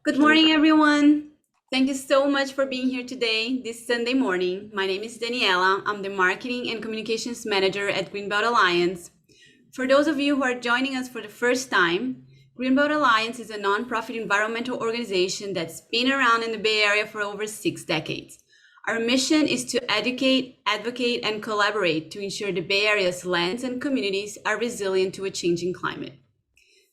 Good morning, everyone. Thank you so much for being here today, this Sunday morning. My name is Daniela. I'm the Marketing and Communications Manager at Greenbelt Alliance. For those of you who are joining us for the first time, Greenbelt Alliance is a nonprofit environmental organization that's been around in the Bay Area for over 6 decades. Our mission is to educate, advocate, and collaborate to ensure the Bay Area's lands and communities are resilient to a changing climate.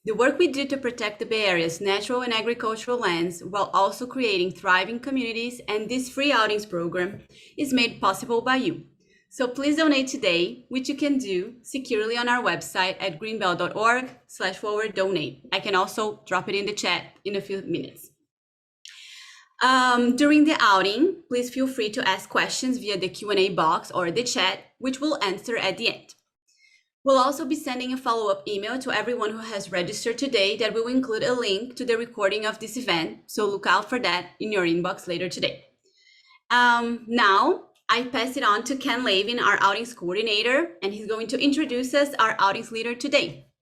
The work we do to protect the Bay Area's natural and agricultural lands while also creating thriving communities and this free outings program is made possible by you. So please donate today, which you can do securely on our website at greenbelt.org/donate. I can also drop it in the chat in a few minutes. During the outing, please feel free to ask questions via the Q&A box or the chat, which we'll answer at the end. We'll also be sending a follow-up email to everyone who has registered today that will include a link to the recording of this event, so look out for that in your inbox later today. Now, I pass it on to Ken Lavin, our outings coordinator, and he's going to introduce us our outings leader today.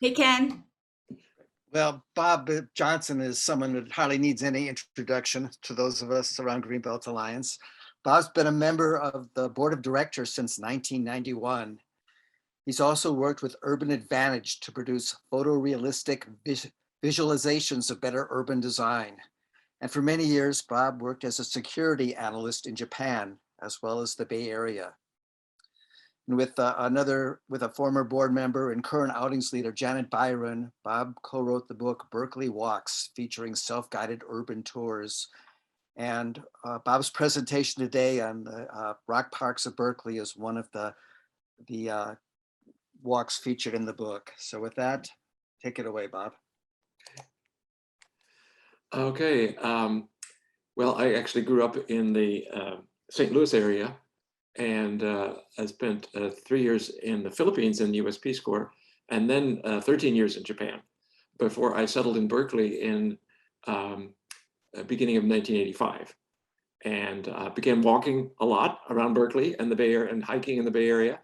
Hey, Ken. Well, Bob Johnson is someone that hardly needs any introduction to those of us around Greenbelt Alliance. Bob's been a member of the board of directors since 1991. He's also worked with Urban Advantage to produce photorealistic visualizations of better urban design. And for many years, Bob worked as a security analyst in Japan, as well as the Bay Area. And with a former board member and current outings leader, Janet Byron, Bob co-wrote the book Berkeley Walks, featuring self-guided urban tours. And Bob's presentation today on the rock parks of Berkeley is one of the walks featured in the book. So with that, take it away, Bob. Okay. Well, I actually grew up in the St. Louis area, and I spent 3 years in the Philippines in the US Peace Corps, and then 13 years in Japan before I settled in Berkeley in beginning of 1985, and began walking a lot around Berkeley and the Bay Area and hiking in the Bay Area.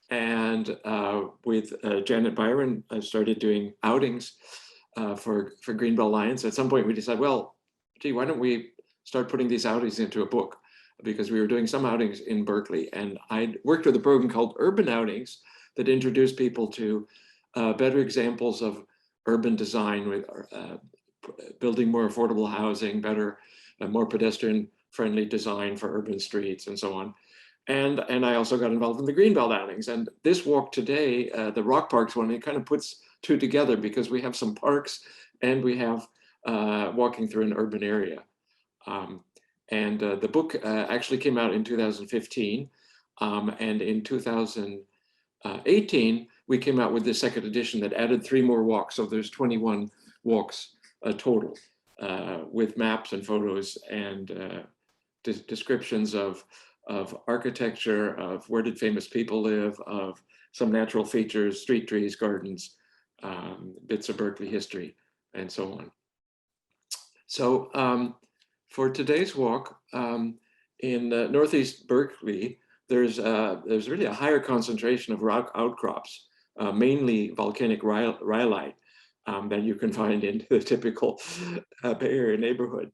And with Janet Byron, I started doing outings for Greenbelt Alliance. At some point we decided, well, gee, why don't we start putting these outings into a book? Because we were doing some outings in Berkeley, and I worked with a program called Urban Outings that introduced people to better examples of urban design with building more affordable housing, better, more pedestrian-friendly design for urban streets, and so on. And I also got involved in the Greenbelt outings. And this walk today, the Rock Parks one, it kind of puts two together because we have some parks and we have walking through an urban area. The book actually came out in 2015. And in 2018, we came out with the second edition that added 3 more walks. So there's 21 walks total with maps and photos and descriptions of architecture, of where did famous people live, of some natural features, street trees, gardens, bits of Berkeley history, and so on. So for today's walk, in Northeast Berkeley, there's really a higher concentration of rock outcrops, mainly volcanic rhyolite that you can find in the typical Bay Area neighborhood.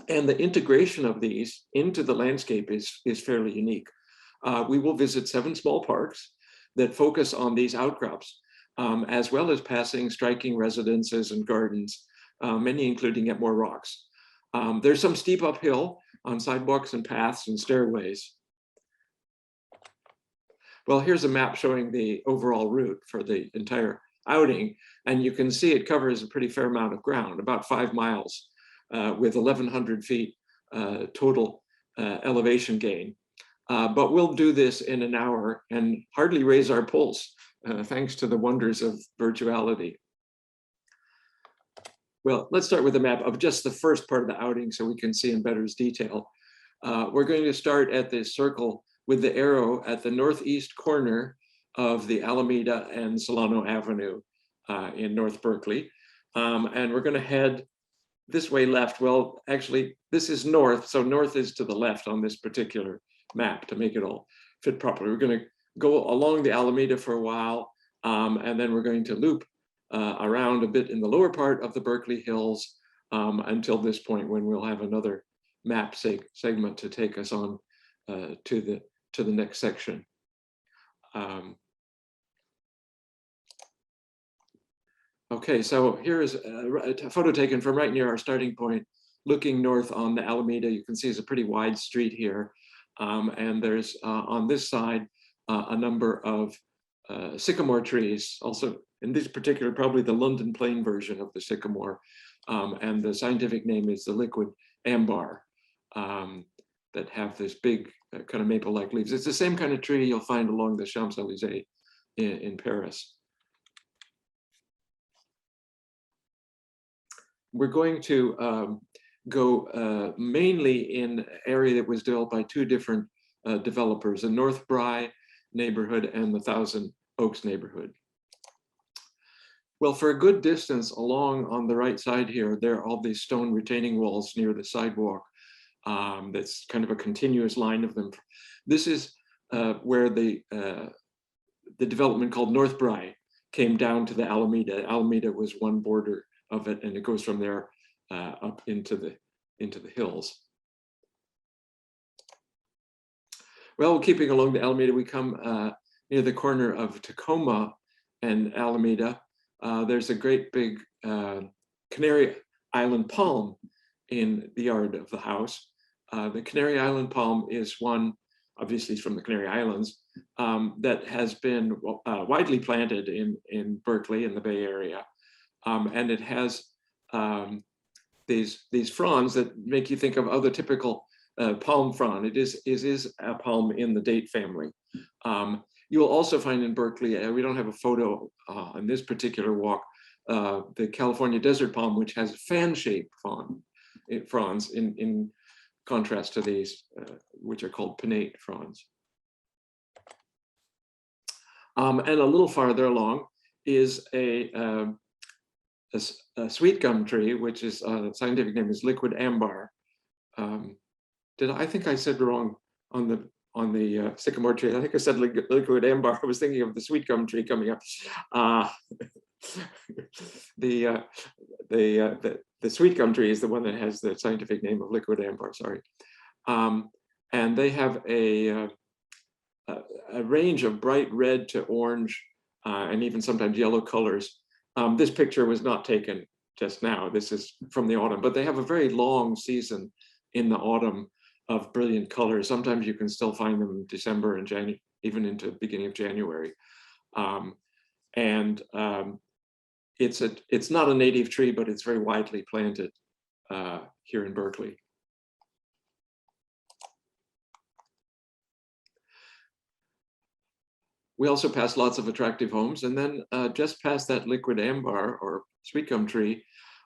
And the integration of these into the landscape is fairly unique. We will visit 7 small parks that focus on these outcrops, as well as passing striking residences and gardens, many including at more rocks. There's some steep uphill on sidewalks and paths and stairways. Well, here's a map showing the overall route for the entire outing, and you can see it covers a pretty fair amount of ground, about 5 miles. With 1,100 feet total elevation gain. But we'll do this in an hour and hardly raise our pulse, thanks to the wonders of virtuality. Well, let's start with a map of just the first part of the outing so we can see in better detail. We're going to start at this circle with the arrow at the northeast corner of the Alameda and Solano Avenue in North Berkeley. And we're going to head this way left. Well, actually, this is north, so north is to the left on this particular map to make it all fit properly. We're going to go along the Alameda for a while, and then we're going to loop around a bit in the lower part of the Berkeley Hills until this point when we'll have another map segment to take us on to the next section. Okay, so here is a photo taken from right near our starting point, looking north on the Alameda. You can see it's a pretty wide street here. And there's on this side a number of sycamore trees, also in this particular, probably the London Plain version of the sycamore. And the scientific name is the liquid ambar, that have this big kind of maple-like leaves. It's the same kind of tree you'll find along the Champs-Élysées in Paris. We're going to go mainly in an area that was developed by two different developers, the North Berkeley neighborhood and the Thousand Oaks neighborhood. Well, for a good distance along on the right side here, there are all these stone retaining walls near the sidewalk. That's kind of a continuous line of them. This is where the development called North Berkeley came down to the Alameda. Alameda was one border of it, and it goes from there up into the hills. Well, keeping along the Alameda, we come near the corner of Tacoma and Alameda. There's a great big Canary Island palm in the yard of the house. The Canary Island palm is one, obviously from the Canary Islands, that has been widely planted in Berkeley, in the Bay Area. And it has these fronds that make you think of other typical palm frond. It is a palm in the date family. You will also find in Berkeley, we don't have a photo on this particular walk, the California desert palm, which has fan-shaped fronds in contrast to these, which are called pinnate fronds. And a little farther along is a sweet gum tree, which is the scientific name is liquid ambar. I think I said wrong on the sycamore tree. I think I said liquid ambar. I was thinking of the sweet gum tree coming up. The sweet gum tree is the one that has the scientific name of liquid ambar. Sorry, and they have a range of bright red to orange and even sometimes yellow colors. This picture was not taken just now. This is from the autumn, but they have a very long season in the autumn of brilliant colors. Sometimes you can still find them in December and January, even into the beginning of January. It's not a native tree, but it's very widely planted here in Berkeley. We also pass lots of attractive homes, and then just past that liquid ambar or sweet gum tree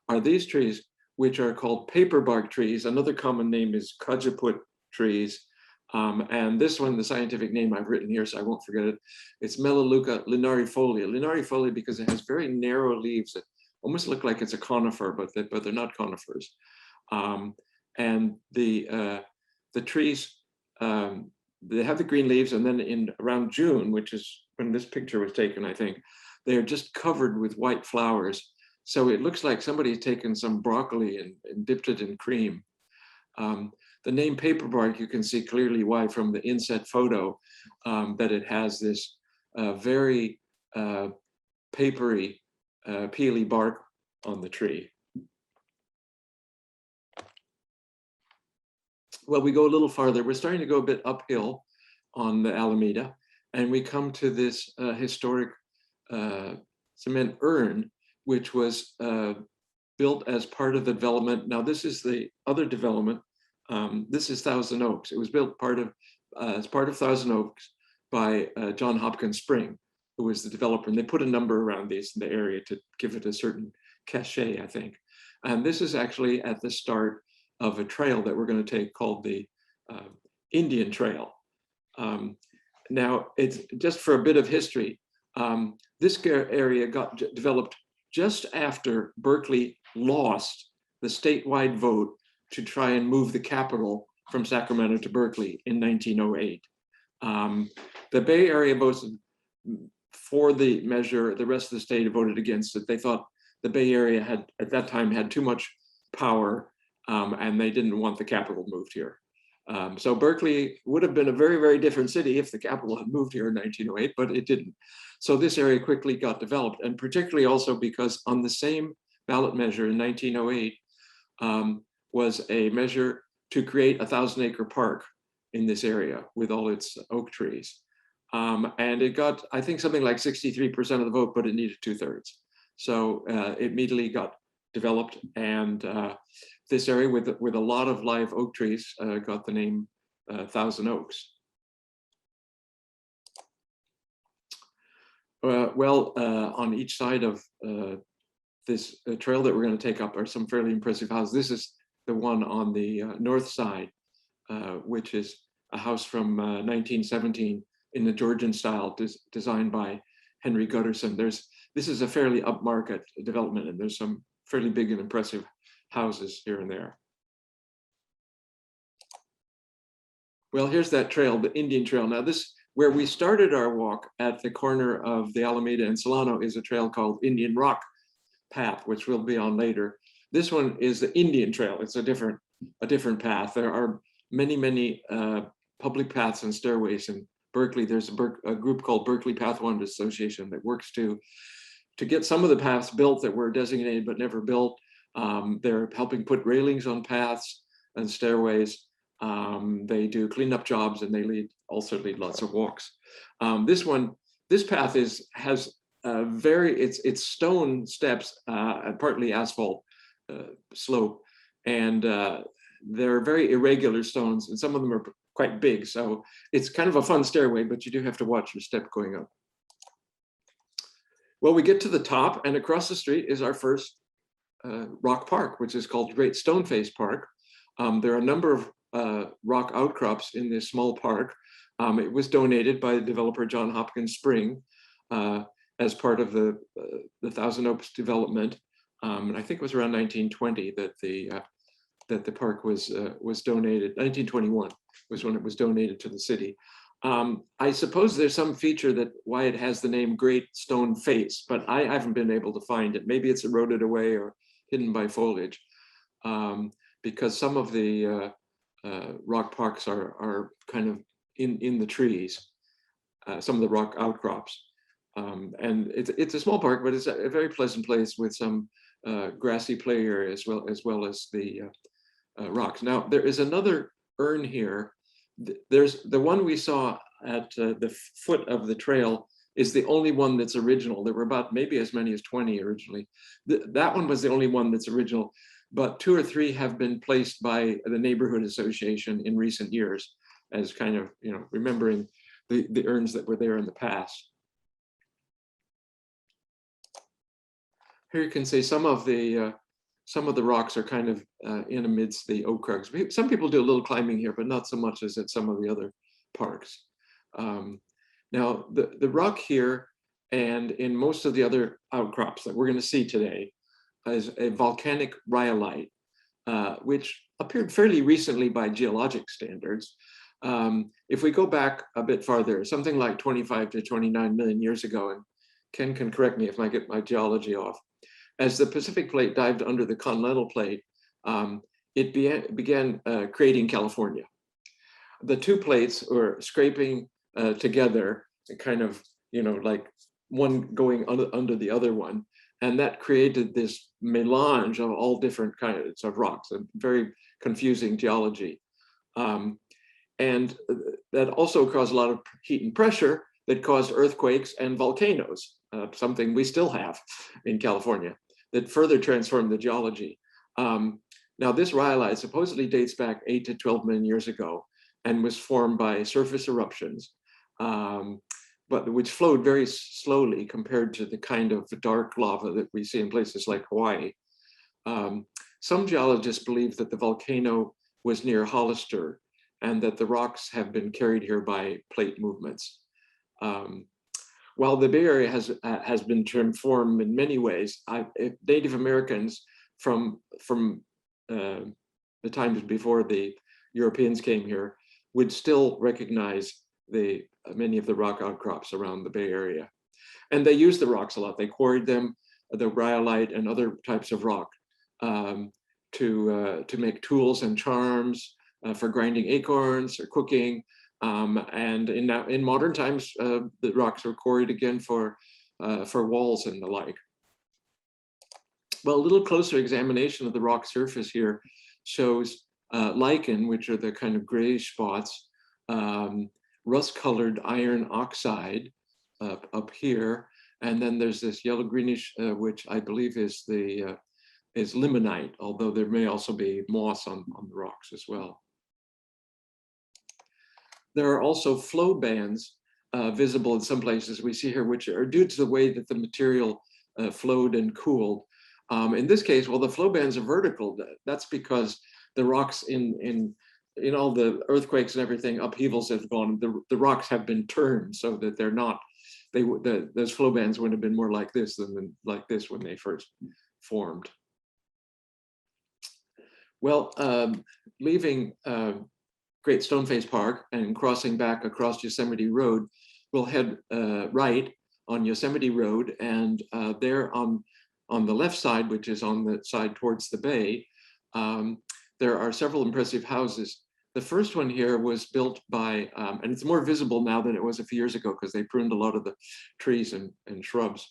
are these trees, which are called paperbark trees. Another common name is cajeput trees. And this one, the scientific name I've written here, so I won't forget it. It's Melaleuca linearifolia. Linearifolia because it has very narrow leaves that almost look like it's a conifer, but they're not conifers. And the trees, they have the green leaves, and then in around June, which is when this picture was taken, I think, they are just covered with white flowers. So it looks like somebody's taken some broccoli and dipped it in cream. The name paperbark, you can see clearly why from the inset photo, that it has this very papery, peely bark on the tree. Well, we go a little farther. We're starting to go a bit uphill on the Alameda, and we come to this historic cement urn, which was built as part of the development. Now, this is the other development. This is Thousand Oaks. It was built as part of Thousand Oaks by John Hopkins Spring, who was the developer. And they put a number around these in the area to give it a certain cachet, I think. And this is actually at the start of a trail that we're going to take called the Indian Trail. Now, it's just for a bit of history. This area got developed just after Berkeley lost the statewide vote to try and move the capital from Sacramento to Berkeley in 1908. The Bay Area voted for the measure, the rest of the state voted against it. They thought the Bay Area had, at that time, had too much power, and they didn't want the capital moved here. So Berkeley would have been a very, very different city if the capital had moved here in 1908, but it didn't. So this area quickly got developed, and particularly also because on the same ballot measure in 1908 was a measure to create a 1,000-acre park in this area with all its oak trees. And it got, I think, something like 63% of the vote, but it needed 2/3. So it immediately got developed, and this area with a lot of live oak trees got the name Thousand Oaks. On each side of this trail that we're going to take up are some fairly impressive houses. This is the one on the north side, which is a house from 1917 in the Georgian style, designed by Henry Gutterson. This is a fairly upmarket development, and there's some fairly big and impressive houses here and there. Well, here's that trail, the Indian Trail. Now this, where we started our walk at the corner of the Alameda and Solano, is a trail called Indian Rock Path, which we'll be on later. This one is the Indian Trail. It's a different path. There are many public paths and stairways in Berkeley. There's a group called Berkeley Pathways Association that works to get some of the paths built that were designated but never built. They're helping put railings on paths and stairways. They do cleanup jobs, and they also lead lots of walks. This path has it's stone steps and partly asphalt slope, and they're very irregular stones, and some of them are quite big. So it's kind of a fun stairway, but you do have to watch your step going up. Well, we get to the top, and across the street is our first rock park, which is called Great Stone Face Park. There are a number of rock outcrops in this small park. It was donated by the developer John Hopkins Spring as part of the Thousand Oaks development. And I think it was around 1920 that the park was donated. 1921 was when it was donated to the city. I suppose there's some feature that why it has the name Great Stone Face, but I haven't been able to find it. Maybe it's eroded away or hidden by foliage, because some of the rock parks are kind of in the trees, some of the rock outcrops. And it's a small park, but it's a very pleasant place with some grassy play area as well as the rocks. Now, there is another urn here. There's the one we saw at the foot of the trail is the only one that's original. There were about maybe as many as 20 originally. That one was the only one that's original, but 2 or 3 have been placed by the neighborhood association in recent years as kind of, remembering the urns that were there in the past. Here you can see some of the rocks are kind of in amidst the oak crugs. Some people do a little climbing here, but not so much as at some of the other parks. Now, the rock here and in most of the other outcrops that we're going to see today is a volcanic rhyolite, which appeared fairly recently by geologic standards. If we go back a bit farther, something like 25 to 29 million years ago, and Ken can correct me if I get my geology off, as the Pacific plate dived under the continental plate, it began creating California. The 2 plates were scraping together, kind of, like one going under the other one. And that created this melange of all different kinds of rocks, a very confusing geology. And that also caused a lot of heat and pressure that caused earthquakes and volcanoes, something we still have in California, that further transformed the geology. Now, this rhyolite supposedly dates back 8 to 12 million years ago and was formed by surface eruptions, but which flowed very slowly compared to the kind of dark lava that we see in places like Hawaii. Some geologists believe that the volcano was near Hollister and that the rocks have been carried here by plate movements. While the Bay Area has been transformed in many ways, Native Americans from the times before the Europeans came here would still recognize many of the rock outcrops around the Bay Area. And they used the rocks a lot. They quarried them, the rhyolite and other types of rock, to make tools and charms, for grinding acorns or cooking. And in modern times, the rocks were quarried again for walls and the like. Well, a little closer examination of the rock surface here shows lichen, which are the kind of grayish spots, rust-colored iron oxide up here, and then there's this yellow-greenish, which I believe is limonite, although there may also be moss on the rocks as well. There are also flow bands visible in some places we see here, which are due to the way that the material flowed and cooled. In this case, well, the flow bands are vertical. That's because the rocks in all the earthquakes and everything, upheavals have gone, the rocks have been turned so that they're not, those flow bands would have been more like this than like this when they first formed. Well, leaving Great Stoneface Park and crossing back across Yosemite Road, we'll head right on Yosemite Road, and there on the left side, which is on the side towards the bay, there are several impressive houses. The first one here was built by, and it's more visible now than it was a few years ago because they pruned a lot of the trees and shrubs.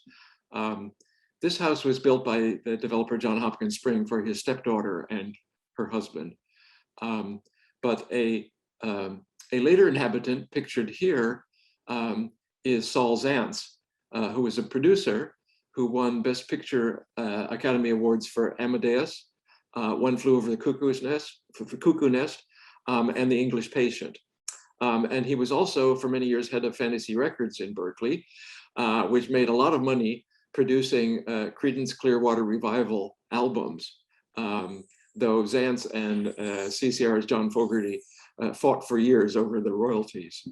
This house was built by the developer John Hopkins Spring for his stepdaughter and her husband. But a later inhabitant pictured here is Saul Zaentz, who was a producer who won Best Picture Academy Awards for Amadeus, One Flew Over the Cuckoo's Nest, Cuckoo Nest, and The English Patient. And he was also, for many years, head of Fantasy Records in Berkeley, which made a lot of money producing Creedence Clearwater Revival albums, though Zaentz and CCR's John Fogerty fought for years over the royalties.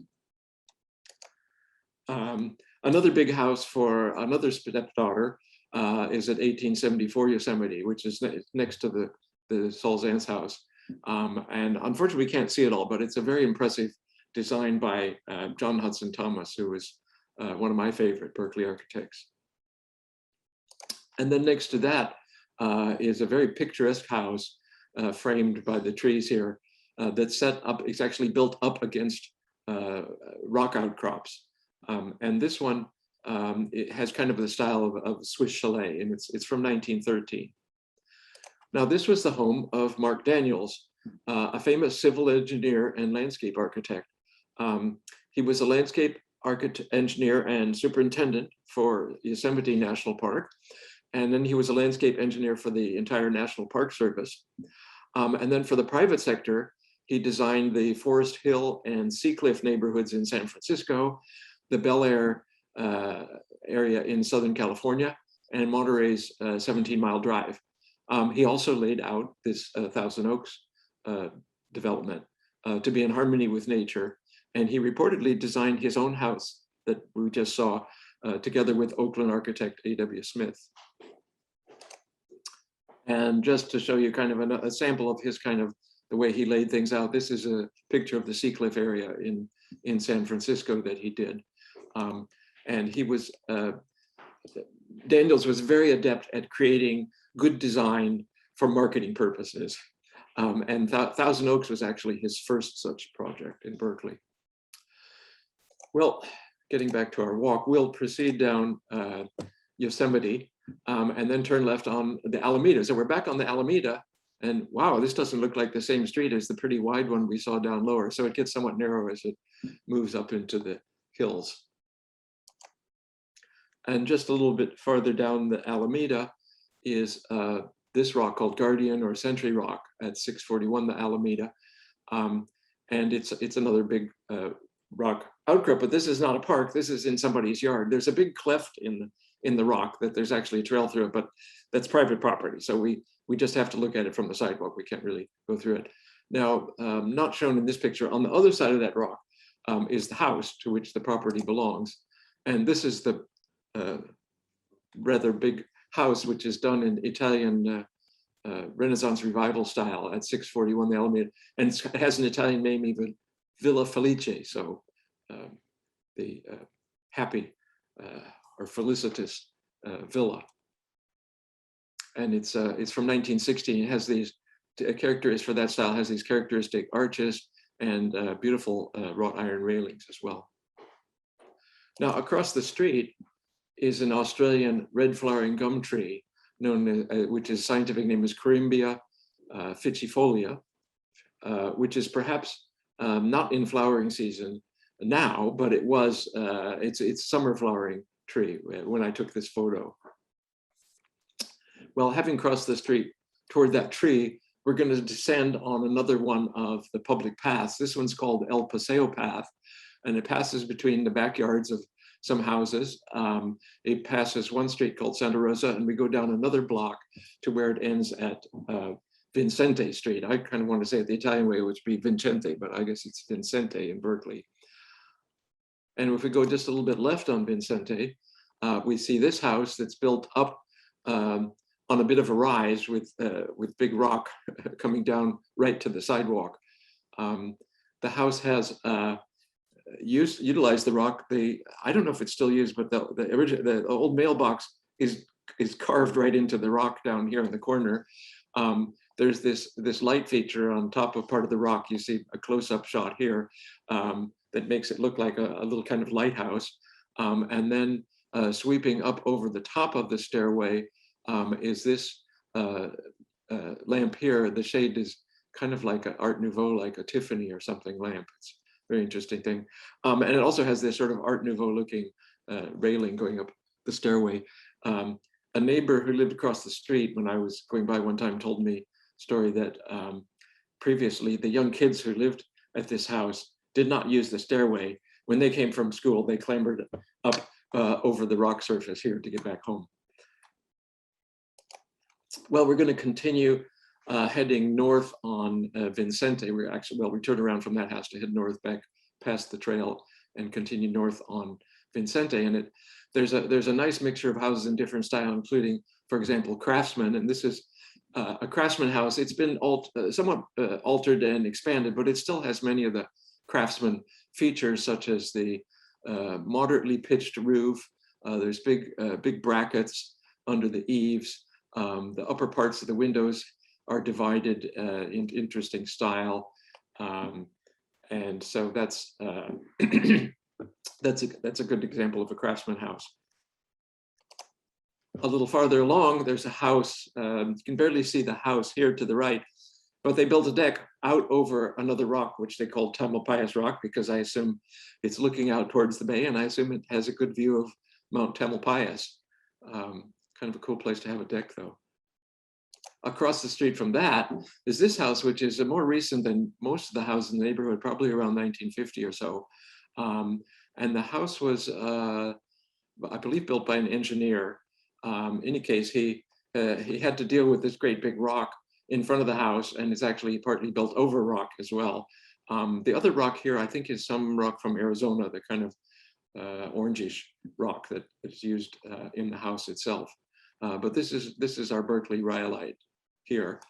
Another big house for another stepdaughter is at 1874 Yosemite, which is next to the Saul Zaentz house. And unfortunately, we can't see it all, but it's a very impressive design by John Hudson Thomas, who was one of my favorite Berkeley architects. And then next to that is a very picturesque house framed by the trees here that's set up, it's actually built up against rock outcrops. And this one, it has kind of the style of Swiss chalet, and it's from 1913. Now, this was the home of Mark Daniels, a famous civil engineer and landscape architect. He was a landscape engineer and superintendent for Yosemite National Park. And then he was a landscape engineer for the entire National Park Service. And then for the private sector, he designed the Forest Hill and Seacliff neighborhoods in San Francisco, the Bel Air area in Southern California, and Monterey's 17-mile drive. He also laid out this Thousand Oaks development to be in harmony with nature. And he reportedly designed his own house that we just saw together with Oakland architect A.W. Smith. And just to show you kind of a sample of his kind of the way he laid things out, this is a picture of the Seacliff area in San Francisco that he did. And he was, Daniels was very adept at creating good design for marketing purposes. And Thousand Oaks was actually his first such project in Berkeley. Well, getting back to our walk, we'll proceed down Yosemite and then turn left on the Alameda. So we're back on the Alameda, and wow, this doesn't look like the same street as the pretty wide one we saw down lower. So it gets somewhat narrow as it moves up into the hills. And just a little bit farther down the Alameda is this rock called Guardian or Sentry Rock at 641 the Alameda. And it's another big rock outcrop, but this is not a park. This is in somebody's yard. There's a big cleft in the rock that there's actually a trail through it, but that's private property. So we just have to look at it from the sidewalk. We can't really go through it. Now, not shown in this picture, on the other side of that rock is the house to which the property belongs. And this is the rather big house, which is done in Italian Renaissance Revival style at 641 the Alameda. And it has an Italian name, even Villa Felice. So the happy or felicitous villa. And it's from 1916. It has these characteristics for that style, has these characteristic arches and beautiful wrought iron railings as well. Now, across the street is an Australian red flowering gum tree, known as, which his scientific name is Corymbia ficifolia, which is perhaps not in flowering season now, but it was, it's summer flowering tree when I took this photo. Well, having crossed the street toward that tree, we're going to descend on another one of the public paths. This one's called El Paseo Path, and it passes between the backyards of some houses. It passes one street called Santa Rosa, and we go down another block to where it ends at Vincente Street. I kind of want to say it the Italian way, which would be Vincente, but I guess it's Vincente in Berkeley. And if we go just a little bit left on Vincente, we see this house that's built up on a bit of a rise with big rock coming down right to the sidewalk. The house has utilized the rock. I don't know if it's still used, but the old mailbox is carved right into the rock down here in the corner. There's this light feature on top of part of the rock. You see a close-up shot here that makes it look like a little kind of lighthouse. And then sweeping up over the top of the stairway is this lamp here. The shade is kind of like an Art Nouveau, like a Tiffany or something lamp. It's a very interesting thing. And it also has this sort of Art Nouveau looking railing going up the stairway. A neighbor who lived across the street when I was going by one time told me a story that previously the young kids who lived at this house did not use the stairway. When they came from school, they clambered up over the rock surface here to get back home. Well, we're going to continue heading north on Vincente. We turned around from that house to head north back past the trail and continue north on Vincente. And there's a nice mixture of houses in different style, including, for example, craftsman. And this is a craftsman house. It's been somewhat altered and expanded, but it still has many of the craftsman features, such as the moderately pitched roof. There's big brackets under the eaves. The upper parts of the windows are divided in interesting style. And so that's that's a good example of a craftsman house. A little farther along, there's a house. You can barely see the house here to the right, but they built a deck out over another rock, which they call Tamalpais Rock, because I assume it's looking out towards the bay, and I assume it has a good view of Mount Tamalpais. Kind of a cool place to have a deck, though. Across the street from that is this house, which is more recent than most of the houses in the neighborhood, probably around 1950 or so. And the house was, I believe, built by an engineer. In any case, he had to deal with this great big rock in front of the house, and it's actually partly built over rock as well. The other rock here, I think, is some rock from Arizona, the kind of orangish rock that is used in the house itself. But this is our Berkeley rhyolite here.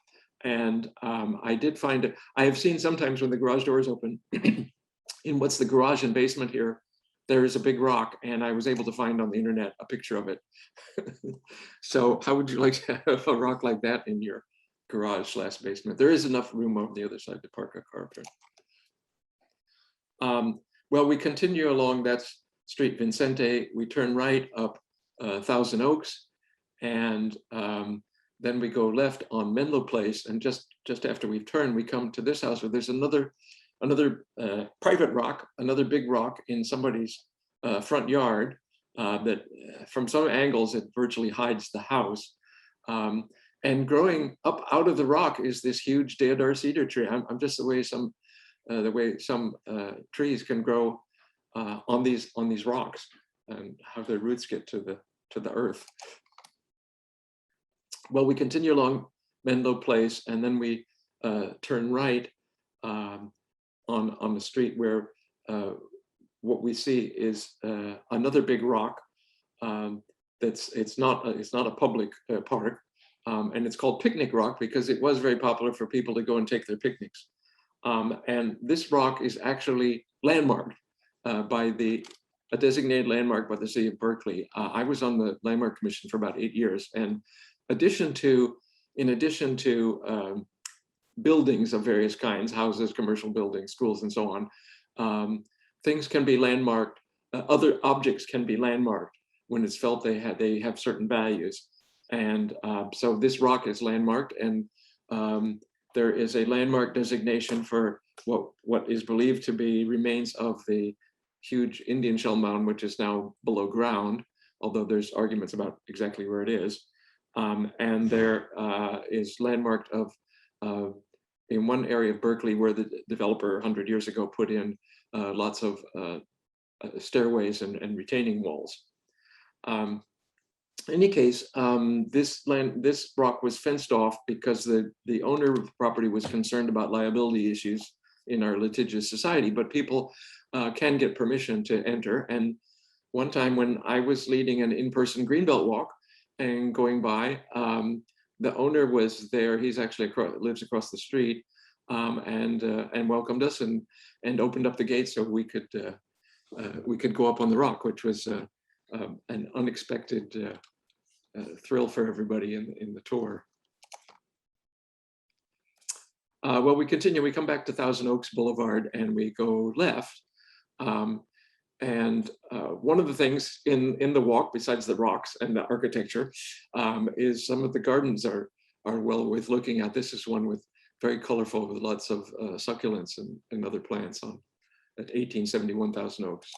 And I did find it, I have seen sometimes when the garage doors open, in what's the garage and basement here, there is a big rock, and I was able to find on the internet a picture of it. So how would you like to have a rock like that in your garage / basement? There is enough room on the other side to park a car. Well, we continue along that street, Vincente. We turn right up Thousand Oaks, and then we go left on Menlo Place. And just after we've turned, we come to this house where there's another private rock, another big rock in somebody's front yard that from some angles it virtually hides the house. And growing up out of the rock is this huge deodar cedar tree. I'm just the way some trees can grow on these rocks and how their roots get to the earth. Well, we continue along Menlo Place, and then we turn right on the street where what we see is another big rock. It's not a public park, and it's called Picnic Rock because it was very popular for people to go and take their picnics. And this rock is actually landmarked by the a designated landmark by the city of Berkeley. I was on the landmark commission for about 8 years, and in addition to buildings of various kinds, houses, commercial buildings, schools, and so on, things can be landmarked. Other objects can be landmarked when it's felt they have certain values. And so this rock is landmarked, and there is a landmark designation for what is believed to be remains of the huge Indian shell mound, which is now below ground, although there's arguments about exactly where it is. And there is landmarked in one area of Berkeley where the developer 100 years ago put in lots of stairways and retaining walls. In any case, this rock was fenced off because the owner of the property was concerned about liability issues in our litigious society, but people can get permission to enter. And one time when I was leading an in-person Greenbelt walk and going by, the owner was there. He's actually lives across the street, and welcomed us and opened up the gate so we could go up on the rock, which was an unexpected thrill for everybody in the tour. Well, we continue. We come back to Thousand Oaks Boulevard and we go left. And one of the things in the walk, besides the rocks and the architecture, is some of the gardens are well worth looking at. This is one with very colorful, with lots of succulents and other plants on at 1871 Thousand Oaks.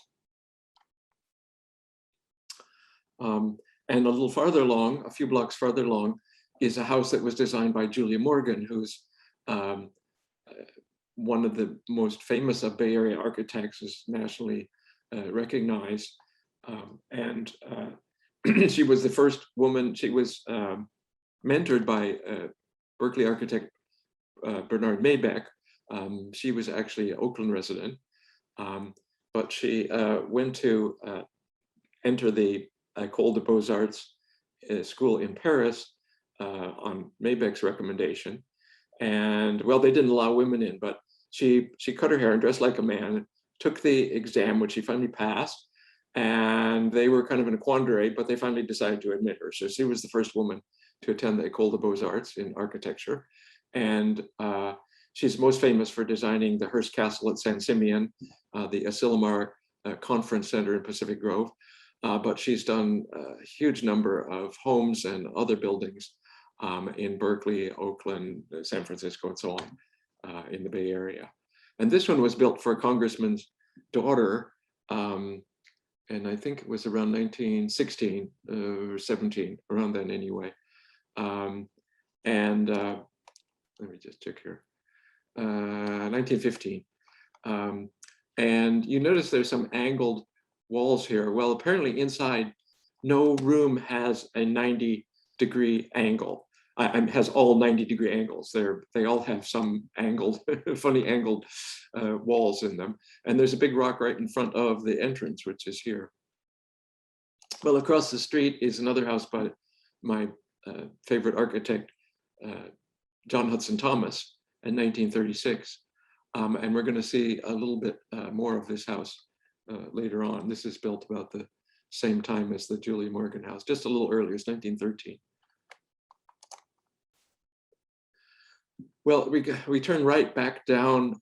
And a little farther along, a few blocks farther along, is a house that was designed by Julia Morgan, who's one of the most famous of Bay Area architects, is nationally recognized. And she was the first woman. She was mentored by Berkeley architect Bernard Maybeck. She was actually an Oakland resident, but she went to enter the École des Beaux-Arts school in Paris on Maybeck's recommendation. And well, they didn't allow women in, but she cut her hair and dressed like a man, took the exam, which she finally passed, and they were kind of in a quandary, but they finally decided to admit her. So she was the first woman to attend the École des Beaux-Arts in architecture. And she's most famous for designing the Hearst Castle at San Simeon, the Asilomar Conference Center in Pacific Grove. But she's done a huge number of homes and other buildings in Berkeley, Oakland, San Francisco, and so on in the Bay Area. And this one was built for a congressman's daughter, and I think it was around 1916 or 17, around then anyway. And let me just check here, 1915. And you notice there's some angled walls here. Well, apparently inside, no room has a 90-degree angle. Has all 90-degree angles. They all have some angled, funny angled walls in them. And there's a big rock right in front of the entrance, which is here. Well, across the street is another house by my favorite architect, John Hudson Thomas, in 1936. And we're going to see a little bit more of this house later on. This is built about the same time as the Julia Morgan house, just a little earlier. It's 1913. Well, we turn right back down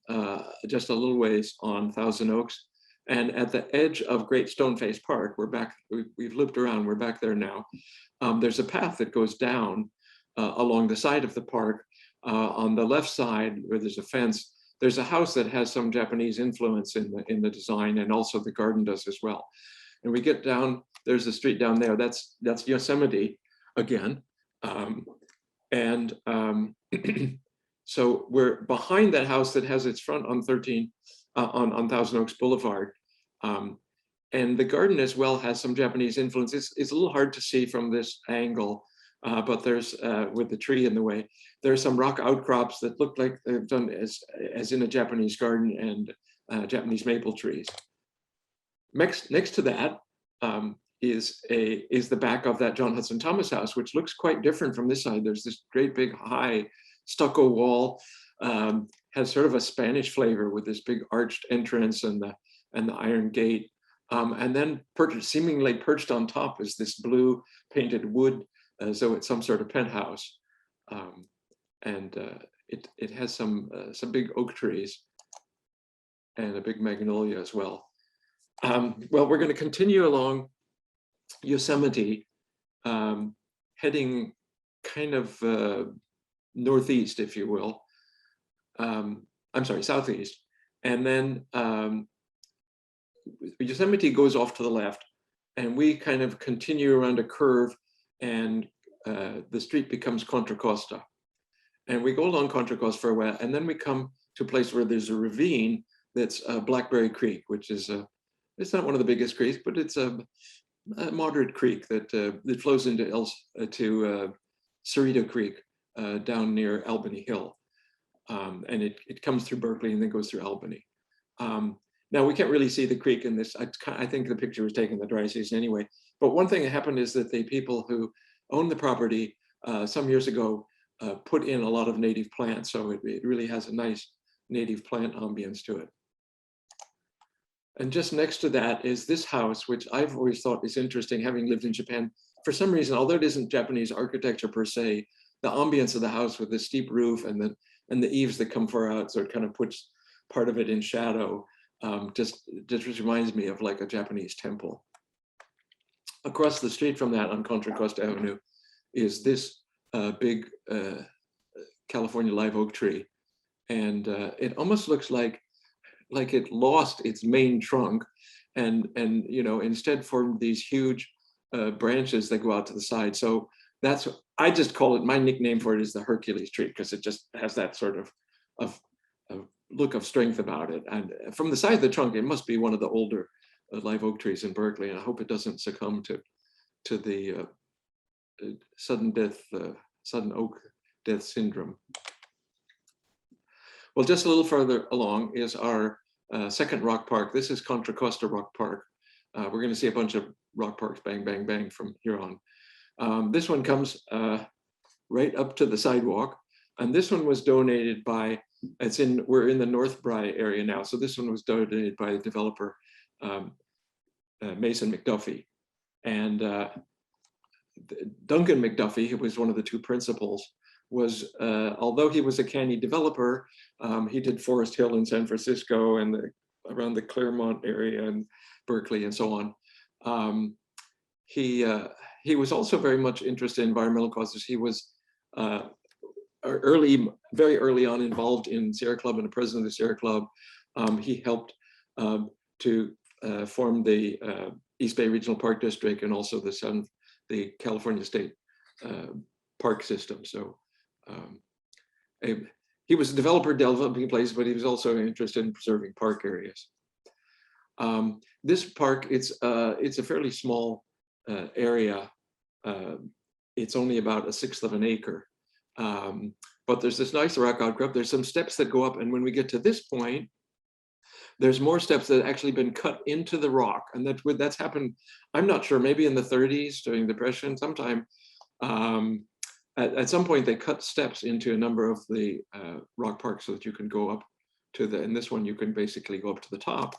just a little ways on Thousand Oaks, and at the edge of Great Stoneface Park, we're back. We've looped around. We're back there now. There's a path that goes down along the side of the park. On the left side, where there's a fence, there's a house that has some Japanese influence in the design, and also the garden does as well. And we get down. There's a street down there. That's Yosemite again, and. So we're behind that house that has its front on on Thousand Oaks Boulevard. And the garden as well has some Japanese influence. It's a little hard to see from this angle, but there's, with the tree in the way, there's some rock outcrops that look like they've done as in a Japanese garden, and Japanese maple trees. Next to that is the back of that John Hudson Thomas house, which looks quite different from this side. There's this great big high stucco wall, has sort of a Spanish flavor with this big arched entrance and the iron gate. And then seemingly perched on top is this blue painted wood, as though it's some sort of penthouse. And it has some big oak trees and a big magnolia as well. Well, we're going to continue along Yosemite, heading kind of northeast, if you will. I'm sorry, southeast. And then Yosemite goes off to the left, and we kind of continue around a curve, and the street becomes Contra Costa. And we go along Contra Costa for a while, and then we come to a place where there's a ravine that's Blackberry Creek, which is it's not one of the biggest creeks, but it's a moderate creek that flows into Cerrito Creek down near Albany Hill. And it comes through Berkeley and then goes through Albany. Now we can't really see the creek in this. I think the picture was taken in the dry season anyway. But one thing that happened is that the people who owned the property some years ago put in a lot of native plants. So it really has a nice native plant ambience to it. And just next to that is this house, which I've always thought is interesting, having lived in Japan. For some reason, although it isn't Japanese architecture per se, the ambience of the house with the steep roof and the eaves that come far out, so it kind of puts part of it in shadow, just reminds me of like a Japanese temple. Across the street from that on Contra Costa Avenue is this big California live oak tree. And it almost looks like it lost its main trunk and instead formed these huge branches that go out to the side. So I just call it, my nickname for it is the Hercules tree, because it just has that sort of look of strength about it. And from the side of the trunk, it must be one of the older live oak trees in Berkeley. And I hope it doesn't succumb to the sudden oak death syndrome. Well, just a little further along is our second rock park. This is Contra Costa Rock Park. We're going to see a bunch of rock parks, bang, bang, bang, from here on. This one comes right up to the sidewalk. And this one was donated by, we're in the North Berkeley area now. So this one was donated by the developer, Mason McDuffie. And Duncan McDuffie, who was one of the two principals, was, although he was a canny developer, he did Forest Hill in San Francisco and around the Claremont area and Berkeley and so on. He was also very much interested in environmental causes. He was very early on involved in Sierra Club and the president of the Sierra Club. He helped to form the East Bay Regional Park District and also the California State Park System. So he was a developer developing places, but he was also interested in preserving park areas. This park, it's a fairly small area. It's only about 1/6 of an acre. But there's this nice rock outcrop. There's some steps that go up, and when we get to this point, there's more steps that have actually been cut into the rock, and that's happened, I'm not sure, maybe in the 30s during the Depression sometime. At some point, they cut steps into a number of the rock parks so that you can go up to in this one, you can basically go up to the top.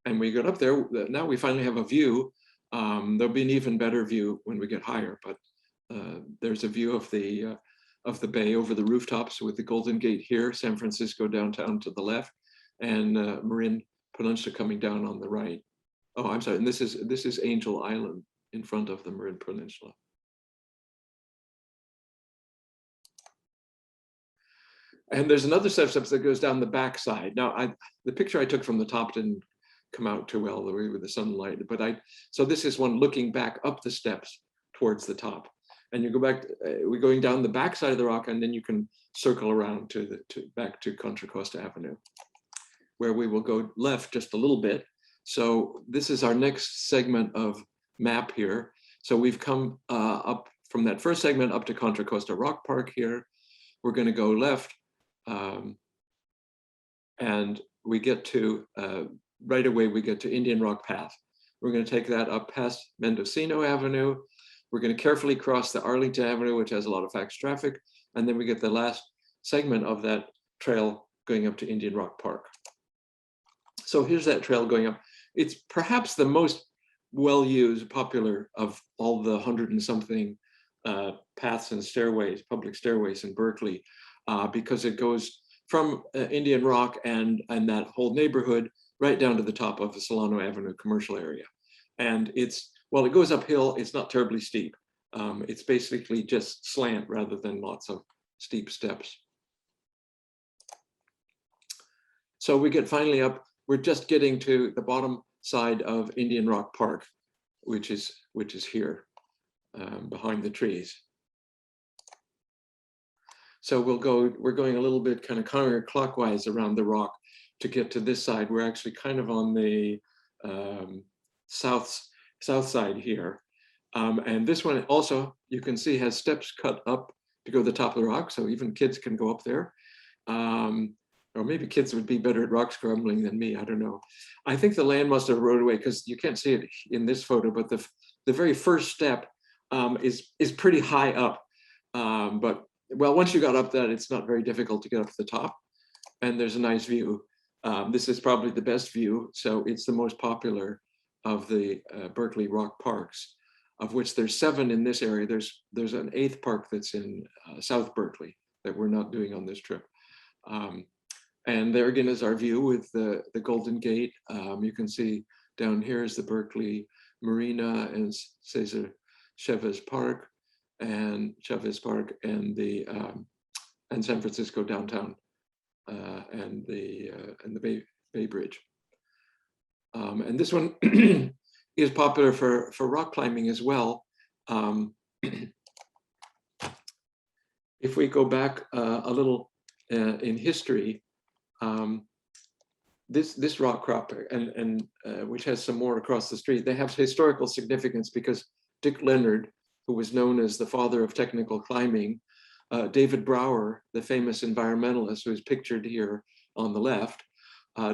And we got up there, now we finally have a view. There'll be an even better view when we get higher, but there's a view of the bay over the rooftops with the Golden Gate here, San Francisco downtown to the left, and Marin Peninsula coming down on the right. Oh, I'm sorry, and this is Angel Island in front of the Marin Peninsula. And there's another set of steps that goes down the backside. Now, the picture I took from the top didn't come out too well with the sunlight, but so this is one looking back up the steps towards the top. And you go back, we're going down the backside of the rock, and then you can circle around back to Contra Costa Avenue, where we will go left just a little bit. So this is our next segment of map here. So we've come up from that first segment up to Contra Costa Rock Park here. We're going to go left, and we get to, right away, we get to Indian Rock Path. We're going to take that up past Mendocino Avenue. We're going to carefully cross the Arlington Avenue, which has a lot of fast traffic. And then we get the last segment of that trail going up to Indian Rock Park. So here's that trail going up. it's perhaps the most well-used, popular of all the 100 and something paths and stairways, public stairways in Berkeley, because it goes from Indian Rock and that whole neighborhood right down to the top of the Solano Avenue commercial area. And well, it goes uphill, it's not terribly steep. It's basically just slant rather than lots of steep steps. So we get finally up, we're just getting to the bottom side of Indian Rock Park, which is here behind the trees. So we're going a little bit kind of counterclockwise around the rock to get to this side. We're actually kind of on the south side here. And this one also, you can see, has steps cut up to go to the top of the rock, so even kids can go up there. Or maybe kids would be better at rock scrambling than me, I don't know. I think the land must have eroded away, because you can't see it in this photo, but the very first step is pretty high up. But well, once you got up that, it's not very difficult to get up to the top. And there's a nice view. This is probably the best view, so it's the most popular of the Berkeley rock parks, of which there's 7 in this area. There's an 8th park that's in South Berkeley that we're not doing on this trip. And there again is our view with the Golden Gate. You can see down here is the Berkeley Marina and Cesar Chavez Park and the and San Francisco downtown and the Bay Bridge. And this one is popular for rock climbing as well. If we go back a little in history, this rock crop and which has some more across the street, they have historical significance because Dick Leonard, who was known as the father of technical climbing, David Brower, the famous environmentalist who is pictured here on the left,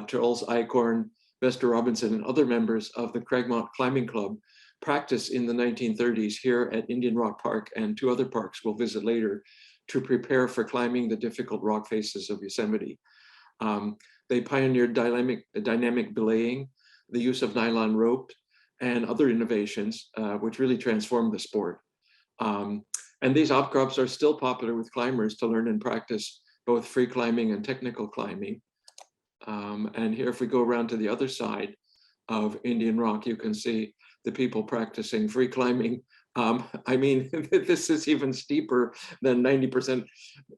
Charles Eichhorn, Vester Robinson, and other members of the Cragmont Climbing Club practiced in the 1930s here at Indian Rock Park and 2 other parks we'll visit later to prepare for climbing the difficult rock faces of Yosemite. They pioneered dynamic belaying, the use of nylon rope, and other innovations, which really transformed the sport. And these outcrops are still popular with climbers to learn and practice both free climbing and technical climbing. And here, if we go around to the other side of Indian Rock, you can see the people practicing free climbing. I mean, this is even steeper than 90%,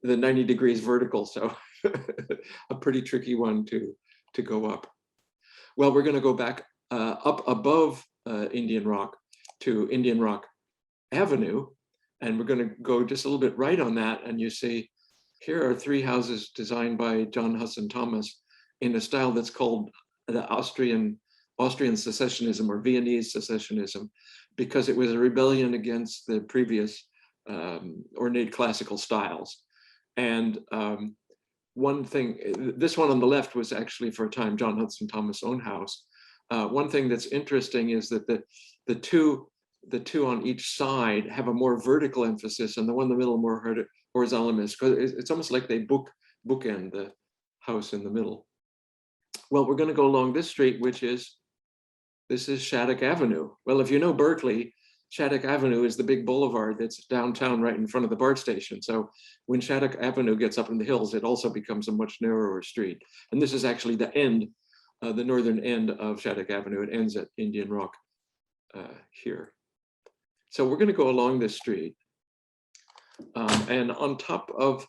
the 90 degrees vertical. So a pretty tricky one to go up. Well, we're going to go back up above Indian Rock to Indian Rock Avenue. And we're going to go just a little bit right on that. And you see, here are 3 houses designed by John Husson Thomas in a style that's called the Austrian secessionism or Viennese secessionism, because it was a rebellion against the previous ornate classical styles. And one thing, this one on the left was actually for a time John Hudson Thomas' own house. One thing that's interesting is that the two on each side have a more vertical emphasis, and the one in the middle more horizontal emphasis, because it's almost like they bookend the house in the middle. Well, we're going to go along this street, this is Shattuck Avenue. Well, if you know Berkeley, Shattuck Avenue is the big boulevard that's downtown right in front of the BART station. So when Shattuck Avenue gets up in the hills, it also becomes a much narrower street. And this is actually the end, the northern end of Shattuck Avenue. It ends at Indian Rock here. So we're going to go along this street. And on top of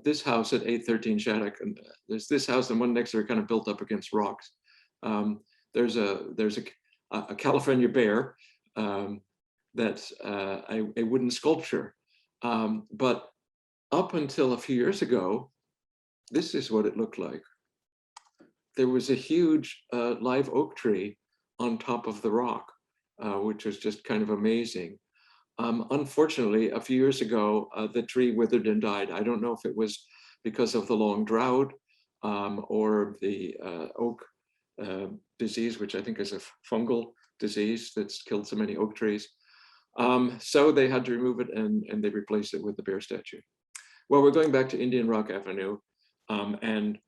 this house at 813 Shattuck, and there's this house and one next to it kind of built up against rocks. There's a California bear that's a wooden sculpture. But up until a few years ago, this is what it looked like. There was a huge live oak tree on top of the rock, which was just kind of amazing. Unfortunately, a few years ago, the tree withered and died. I don't know if it was because of the long drought or the oak disease, which I think is a fungal disease that's killed so many oak trees. So they had to remove it and they replaced it with the bear statue. Well, we're going back to Indian Rock Avenue. And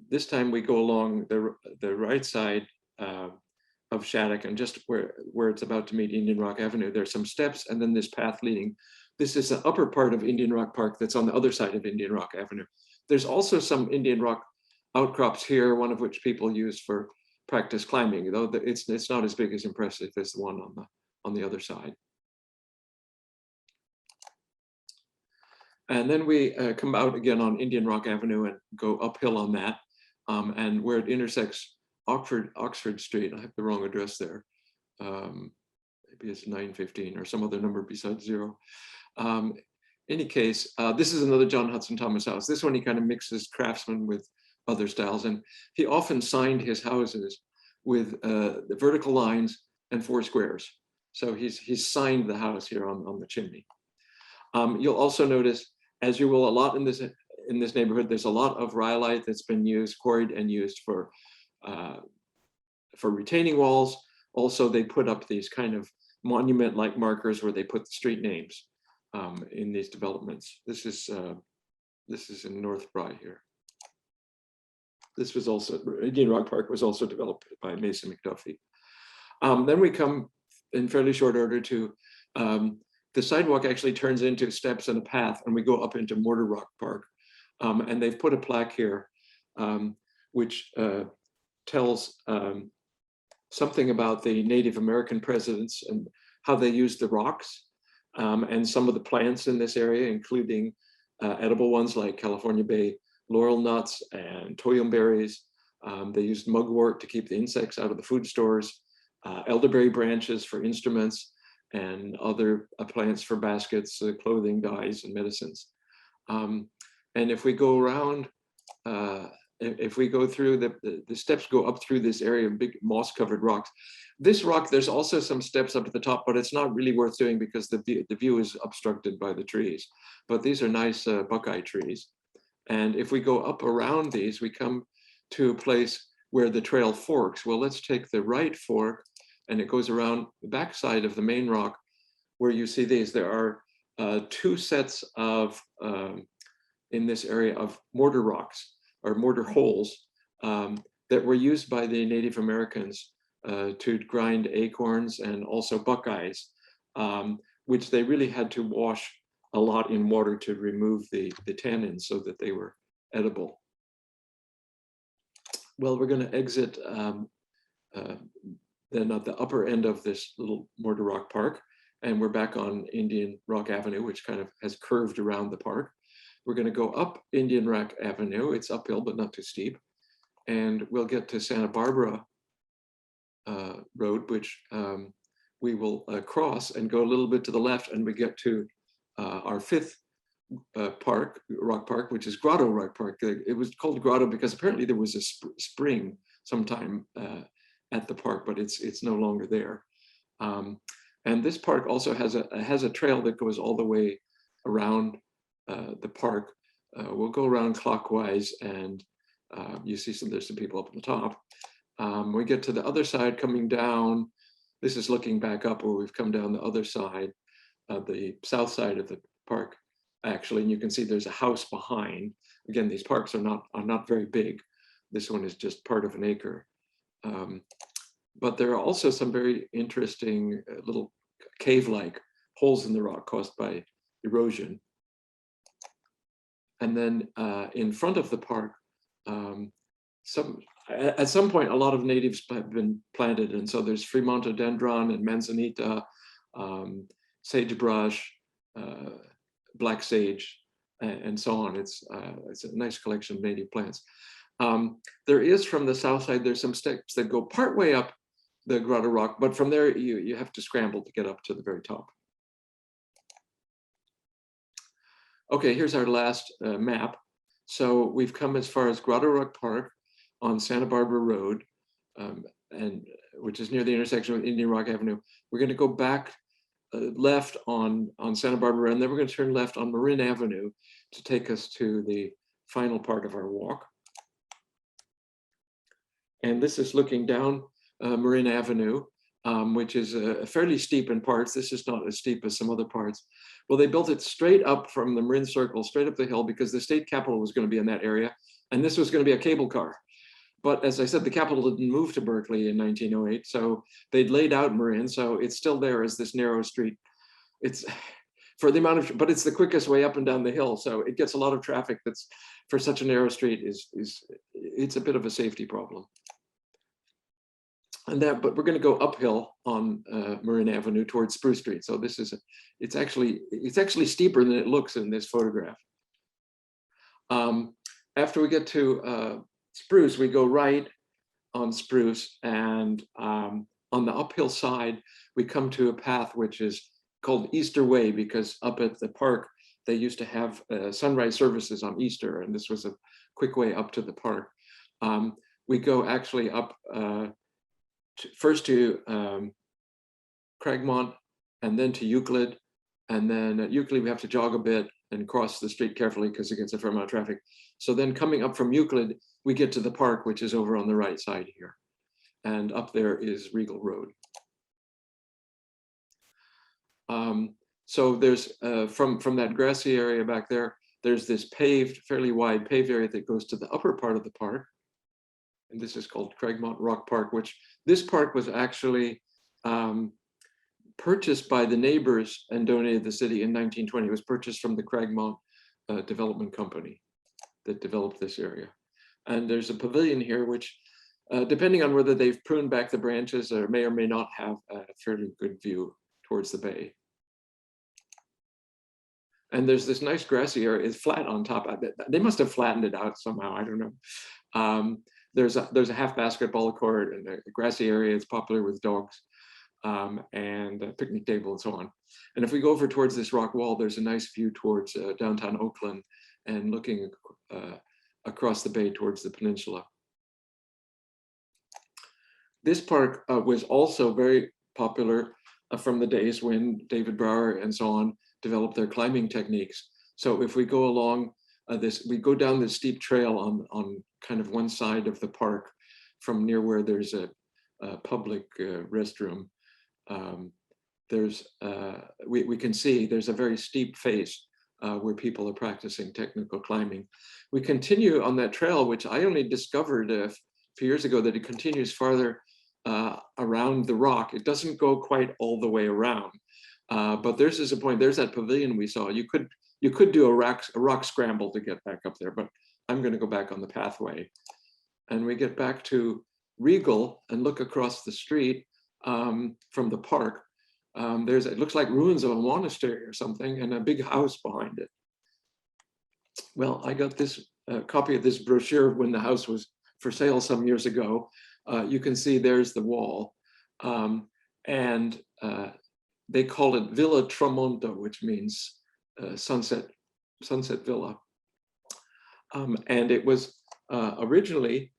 this time we go along the right side Shattuck, and just where it's about to meet Indian Rock Avenue, there's some steps and then this path leading. This is the upper part of Indian Rock Park that's on the other side of Indian Rock Avenue. There's also some Indian Rock outcrops here, one of which people use for practice climbing, though it's not as big as impressive as the one on the other side. And then we come out again on Indian Rock Avenue and go uphill on that. And where it intersects Oxford Street, I have the wrong address there. Maybe it's 915 or some other number besides 0. Any case, this is another John Hudson Thomas house. This one he kind of mixes craftsman with other styles, and he often signed his houses with the vertical lines and 4 squares. So he's signed the house here on the chimney. You'll also notice, as you will a lot in this neighborhood, there's a lot of rhyolite that's been used, quarried and used for retaining walls. Also, they put up these kind of monument-like markers where they put the street names in these developments. This is in North Bry here. This was also, Indian Rock Park was also developed by Mason McDuffie. Then we come in fairly short order to the sidewalk actually turns into steps and a path, and we go up into Mortar Rock Park. And they've put a plaque here, which tells something about the Native American presidents and how they used the rocks and some of the plants in this area, including edible ones like California Bay laurel nuts and toyum berries. They used mugwort to keep the insects out of the food stores, elderberry branches for instruments, and other plants for baskets, clothing, dyes, and medicines. And if we go around, if we go through, the steps go up through this area of big moss-covered rocks. This rock, there's also some steps up at the top, but it's not really worth doing because the view is obstructed by the trees. But these are nice buckeye trees. And if we go up around these, we come to a place where the trail forks. Well, let's take the right fork, and it goes around the backside of the main rock where you see these. There are 2 sets of, in this area, of mortar rocks or mortar holes that were used by the Native Americans to grind acorns and also buckeyes, which they really had to wash a lot in water to remove the tannins so that they were edible. Well, we're going to exit then at the upper end of this little Mortar Rock Park, and we're back on Indian Rock Avenue, which kind of has curved around the park. We're going to go up Indian Rock Avenue. It's uphill, but not too steep. And we'll get to Santa Barbara Road, which we will cross and go a little bit to the left, and we get to our 5th rock park, which is Grotto Rock Park. It was called Grotto because apparently there was a spring sometime at the park, but it's no longer there. And this park also has a trail that goes all the way around the park. We'll go around clockwise, and you see there's some people up on the top. We get to the other side coming down. This is looking back up where we've come down the other side, the south side of the park, actually, and you can see there's a house behind. Again, these parks are not very big. This one is just part of an acre. But there are also some very interesting little cave-like holes in the rock caused by erosion. And then in front of the park, at some point, a lot of natives have been planted. And so there's Fremontodendron and manzanita, sagebrush, black sage, and so on. It's a nice collection of native plants. There is, from the south side, there's some steps that go partway up the Grotto Rock, but from there you have to scramble to get up to the very top. Okay, here's our last map. So we've come as far as Grotto Rock Park on Santa Barbara Road, and which is near the intersection with Indian Rock Avenue. We're going to go back left on Santa Barbara, and then we're going to turn left on Marin Avenue to take us to the final part of our walk. And this is looking down Marin Avenue, which is fairly steep in parts. This is not as steep as some other parts. Well, they built it straight up from the Marin Circle, straight up the hill, because the state capitol was going to be in that area, and this was going to be a cable car. But as I said, the capital didn't move to Berkeley in 1908, so they'd laid out Marin, so it's still there as this narrow street. It's for the amount of, but it's the quickest way up and down the hill, so it gets a lot of traffic. That's for such a narrow street it's a bit of a safety problem. And that, but we're going to go uphill on Marin Avenue towards Spruce Street. So this is, it's actually steeper than it looks in this photograph. After we get to Spruce, we go right on Spruce, and on the uphill side, we come to a path which is called Easter Way, because up at the park, they used to have sunrise services on Easter, and this was a quick way up to the park. We go actually up first to Cragmont, and then to Euclid, and then at Euclid we have to jog a bit and cross the street carefully because it gets a fair amount of traffic. So then coming up from Euclid, we get to the park, which is over on the right side here. And up there is Regal Road. So there's, from that grassy area back there, there's this paved, fairly wide paved area that goes to the upper part of the park. And this is called Cragmont Rock Park, which this park was actually purchased by the neighbors and donated to the city in 1920. It was purchased from the Cragmont Development Company that developed this area. And there's a pavilion here, which depending on whether they've pruned back the branches or may not have a fairly good view towards the bay. And there's this nice grassy area. It's flat on top of it. They must have flattened it out somehow, I don't know. There's a half basketball court and a grassy area. It's popular with dogs, and a picnic table and so on. And if we go over towards this rock wall, there's a nice view towards downtown Oakland and looking across the bay towards the peninsula. This park was also very popular from the days when David Brower and so on developed their climbing techniques. So if we go along we go down this steep trail on kind of one side of the park from near where there's a public restroom. We can see there's a very steep face where people are practicing technical climbing. We continue on that trail, which I only discovered a few years ago, that it continues farther around the rock. It doesn't go quite all the way around, but there's a point. There's that pavilion we saw. You could do a rock scramble to get back up there, but I'm going to go back on the pathway. And we get back to Regal and look across the street from the park. It looks like ruins of a monastery or something, and a big house behind it. Well, I got this copy of this brochure when the house was for sale some years ago. You can see there's the wall, and they call it Villa Tramonto, which means sunset villa. And it was originally,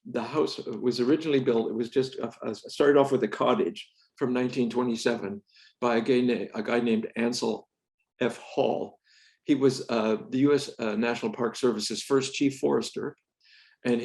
the house was originally built, it was just started off with a cottage from 1927 by a guy named Ansel F. Hall. He was the US National Park Service's first chief forester, and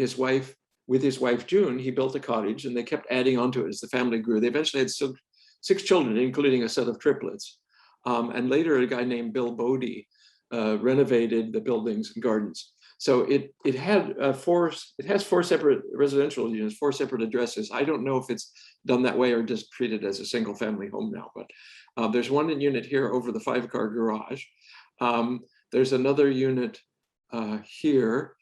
with his wife June, he built a cottage, and they kept adding onto it as the family grew. They eventually had 6 children, including a set of triplets. And later, a guy named Bill Bodie renovated the buildings and gardens. So it has 4 separate residential units, 4 separate addresses. I don't know if it's done that way or just treated as a single family home now, but there's one unit here over the 5-car garage. There's another unit here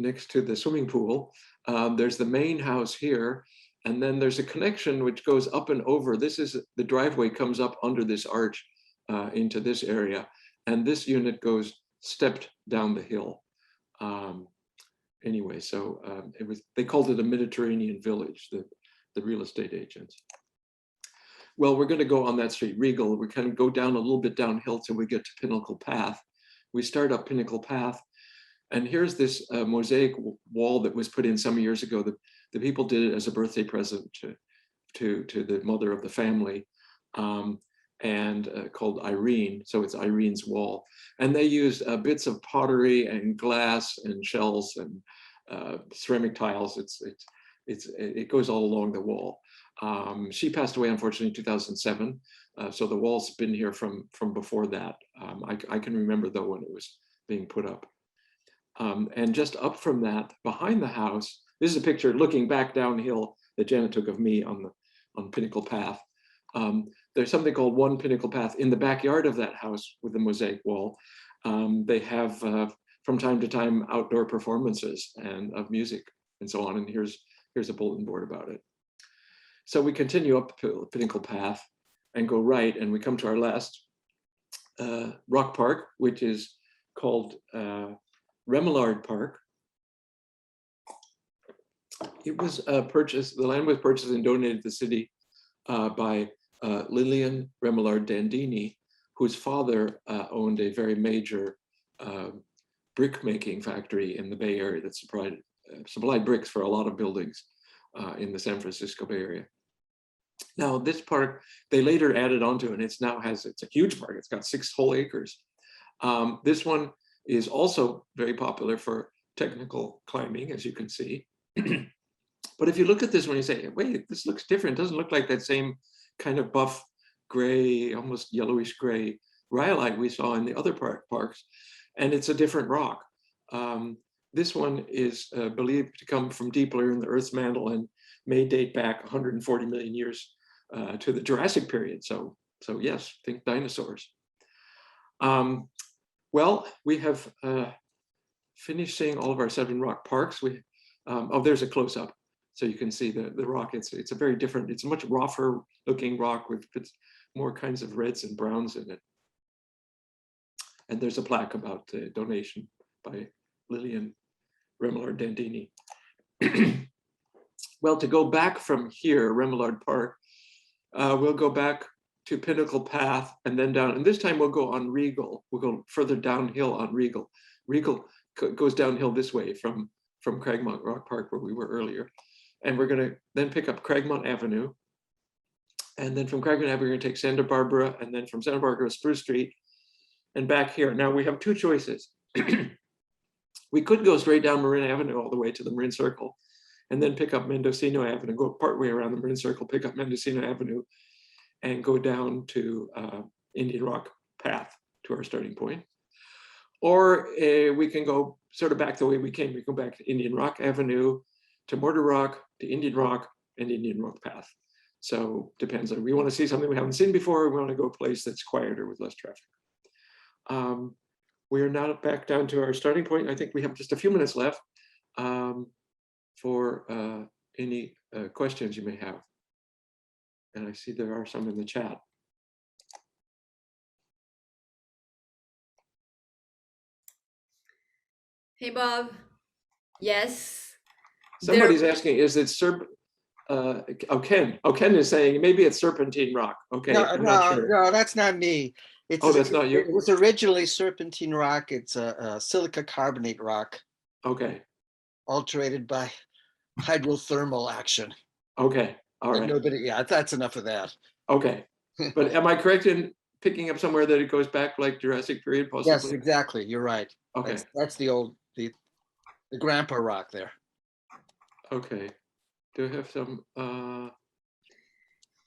next to the swimming pool. There's the main house here. And then there's a connection which goes up and over. The driveway comes up under this arch into this area. And this unit goes stepped down the hill. Anyway, so they called it a Mediterranean village, the real estate agents. Well, we're going to go on that street, Regal. We kind of go down a little bit downhill till we get to Pinnacle Path. We start up Pinnacle Path, and here's this mosaic wall that was put in some years ago. The people did it as a birthday present to the mother of the family, and called Irene. So it's Irene's wall. And they used bits of pottery and glass and shells and ceramic tiles. It goes all along the wall. She passed away, unfortunately, in 2007. So the wall's been here from before that. I can remember, though, when it was being put up. And just up from that, behind the house, this is a picture looking back downhill that Janet took of me on Pinnacle Path. There's something called One Pinnacle Path in the backyard of that house with the mosaic wall. They have, from time to time, outdoor performances and of music and so on. And here's a bulletin board about it. So we continue up Pinnacle Path and go right, and we come to our last rock park, which is called Remillard Park. It was purchased, the land was purchased and donated to the city by Lillian Remillard Dandini, whose father owned a very major brick making factory in the Bay Area that supplied bricks for a lot of buildings in the San Francisco Bay Area. Now this park, they later added onto, and it's a huge park. It's got 6 whole acres. This one is also very popular for technical climbing, as you can see. But if you look at this one, you say, wait, this looks different. It doesn't look like that same kind of buff gray, almost yellowish gray rhyolite we saw in the other parks. And it's a different rock. This one is believed to come from deeper in the Earth's mantle and may date back 140 million years to the Jurassic period. So yes, think dinosaurs. Well, we have finished seeing all of our 7 rock parks. Oh, there's a close-up, so you can see the rock. It's a very different, it's a much rougher looking rock with more kinds of reds and browns in it. And there's a plaque about the donation by Lillian Remillard Dandini. Well, to go back from here, Remillard Park, we'll go back to Pinnacle Path and then down. And this time we'll go on Regal. We'll go further downhill on Regal. Regal goes downhill this way from Cragmont Rock Park, where we were earlier. And we're going to then pick up Cragmont Avenue. And then from Cragmont Avenue, we're going to take Santa Barbara, and then from Santa Barbara, Spruce Street, and back here. Now we have 2 choices. We could go straight down Marin Avenue all the way to the Marin Circle, and then pick up Mendocino Avenue, go partway around the Marin Circle, pick up Mendocino Avenue, and go down to Indian Rock Path to our starting point. Or we can go sort of back the way we came. We go back to Indian Rock Avenue, to Mortar Rock, to Indian Rock, and Indian Rock Path. So depends on, we want to see something we haven't seen before, or we want to go a place that's quieter with less traffic. We are now back down to our starting point. I think we have just a few minutes left for any questions you may have. And I see there are some in the chat. Hey, Bob. Yes. Somebody's asking, is it Ken is saying maybe it's Serpentine Rock. Okay, I'm not sure. No, that's not me. That's not you? It was originally Serpentine Rock. It's a silica carbonate rock. Okay. Alterated by hydrothermal action. Okay, all right. Nobody, yeah, that's enough of that. Okay, but am I correct in picking up somewhere that it goes back like Jurassic period possibly? Yes, exactly. You're right. Okay. That's the old, the grandpa rock there. Okay. Do I have some? Okay.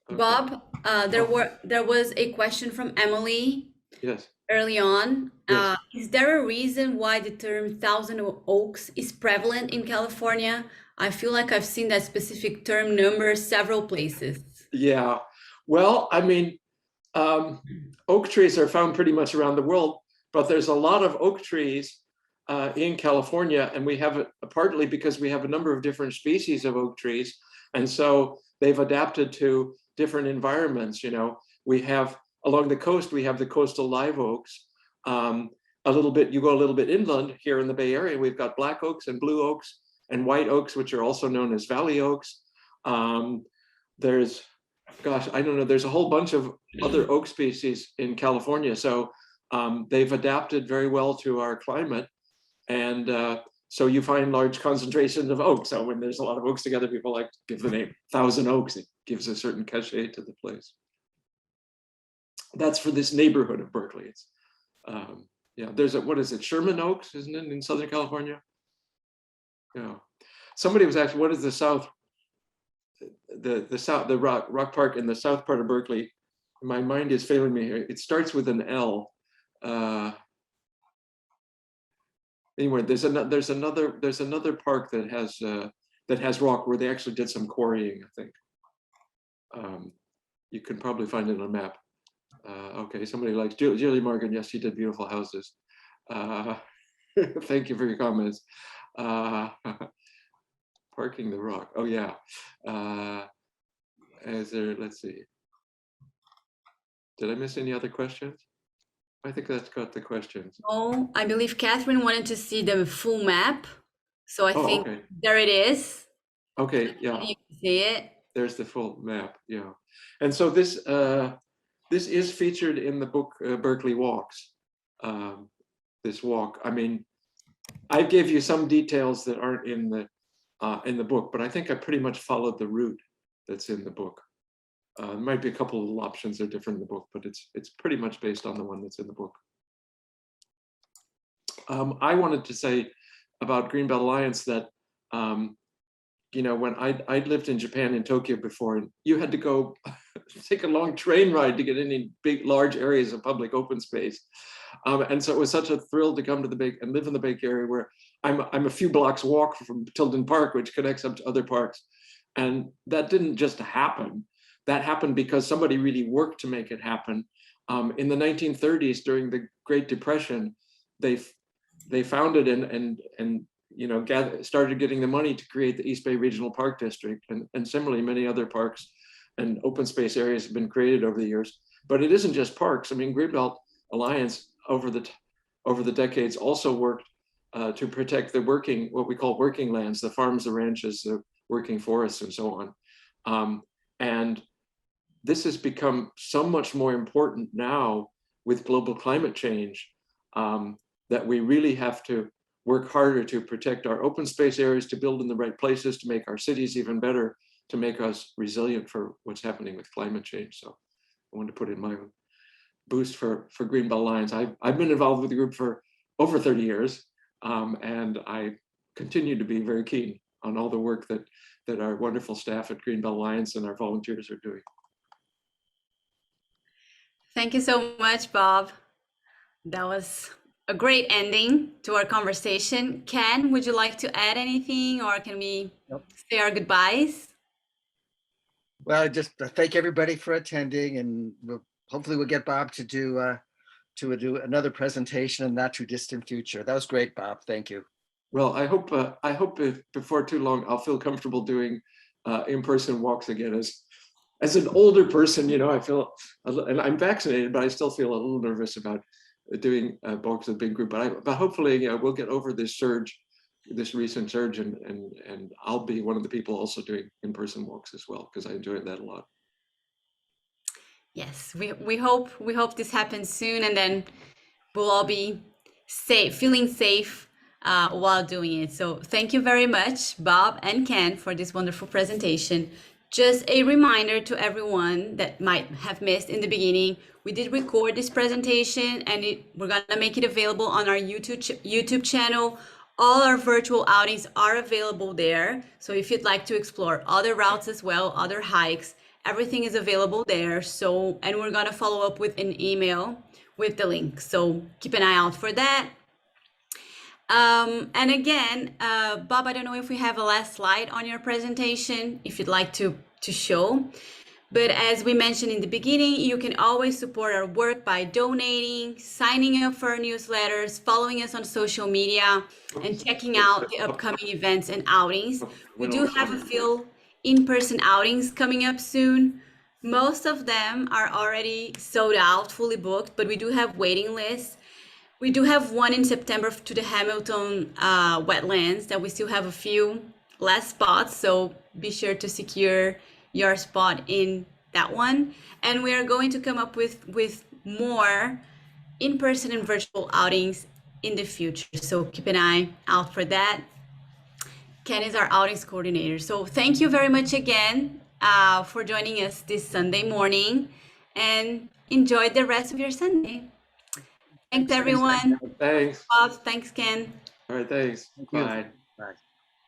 Bob, there was a question from Emily. Yes. Early on. Yes. Is there a reason why the term Thousand Oaks is prevalent in California? I feel like I've seen that specific term number several places. Yeah. Well, I mean, oak trees are found pretty much around the world, but there's a lot of oak trees in California, and we have it partly because we have a number of different species of oak trees, and so they've adapted to different environments. You know, we have along the coast, we have the coastal live oaks. A little bit, you go a little bit inland here in the Bay Area, we've got black oaks and blue oaks and white oaks, which are also known as valley oaks. There's, gosh, I don't know, there's a whole bunch of other oak species in California. So they've adapted very well to our climate. And so you find large concentrations of oaks. So when there's a lot of oaks together, people like to give the name Thousand Oaks. It gives a certain cachet to the place. That's for this neighborhood of Berkeley. It's, yeah, there's a, what is it, Sherman Oaks, isn't it, in Southern California? Yeah. Somebody was asking, what is the south, the rock park in the south part of Berkeley? My mind is failing me here. It starts with an L. anyway, there's another park that has rock where they actually did some quarrying, I think. You can probably find it on a map. Okay, somebody likes Julie Morgan. Yes, she did beautiful houses. Thank you for your comments. Parking the rock. Oh yeah. Let's see. Did I miss any other questions? I think that's got the questions. Oh, I believe Catherine wanted to see the full map. So I think okay. there it is. Okay, yeah. You can see it. There's the full map, yeah. And so this is featured in the book Berkeley Walks. This walk. I mean, I gave you some details that aren't in the book, but I think I pretty much followed the route that's in the book. There might be a couple of little options that are different in the book, but it's pretty much based on the one that's in the book. I wanted to say about Greenbelt Alliance that, you know, when I'd lived in Japan, in Tokyo before, and you had to go take a long train ride to get any large areas of public open space. And so it was such a thrill to come to the Bay and live in the Bay Area, where I'm a few blocks walk from Tilden Park, which connects up to other parks. And that didn't just happen. That happened because somebody really worked to make it happen. In the 1930s, during the Great Depression, they founded and you know, started getting the money to create the East Bay Regional Park District, and similarly many other parks and open space areas have been created over the years. But it isn't just parks. I mean, Greenbelt Alliance over the decades also worked to protect the what we call working lands, the farms, the ranches, the working forests, and so on. And this has become so much more important now with global climate change, that we really have to work harder to protect our open space areas, to build in the right places, to make our cities even better, to make us resilient for what's happening with climate change. So I wanted to put in my boost for Greenbelt Alliance. I've been involved with the group for over 30 years, and I continue to be very keen on all the work that our wonderful staff at Greenbelt Alliance and our volunteers are doing. Thank you so much, Bob. That was a great ending to our conversation. Ken, would you like to add anything, or can we say our goodbyes? Well, just thank everybody for attending, and hopefully we'll get Bob to do another presentation in the not too distant future. That was great, Bob. Thank you. Well, I hope if before too long I'll feel comfortable doing in-person walks again. As an older person, you know, I feel, and I'm vaccinated, but I still feel a little nervous about doing walks with a big group. But hopefully, you know, we'll get over this surge, this recent surge, and I'll be one of the people also doing in-person walks as well, because I enjoyed that a lot. Yes, we hope this happens soon, and then we'll all be safe, feeling safe while doing it. So thank you very much, Bob and Ken, for this wonderful presentation. Just a reminder to everyone that might have missed in the beginning, we did record this presentation, and we're gonna make it available on our YouTube channel. All our virtual outings are available there. So if you'd like to explore other routes as well, other hikes, everything is available there. So, and we're gonna follow up with an email with the link. So keep an eye out for that. And again, Bob, I don't know if we have a last slide on your presentation, if you'd like to show. But as we mentioned in the beginning, you can always support our work by donating, signing up for our newsletters, following us on social media, and checking out the upcoming events and outings. We do have a few in-person outings coming up soon. Most of them are already sold out, fully booked, but we do have waiting lists. We do have one in September to the Hamilton wetlands that we still have a few last spots, so be sure to secure your spot in that one. And we are going to come up with more in-person and virtual outings in the future, so keep an eye out for that. Ken is our outings coordinator. So thank you very much again for joining us this Sunday morning, and enjoy the rest of your Sunday. Thanks, everyone. Thanks. Bob, thanks, Ken. All right, thanks. Thank you. Bye. Bye.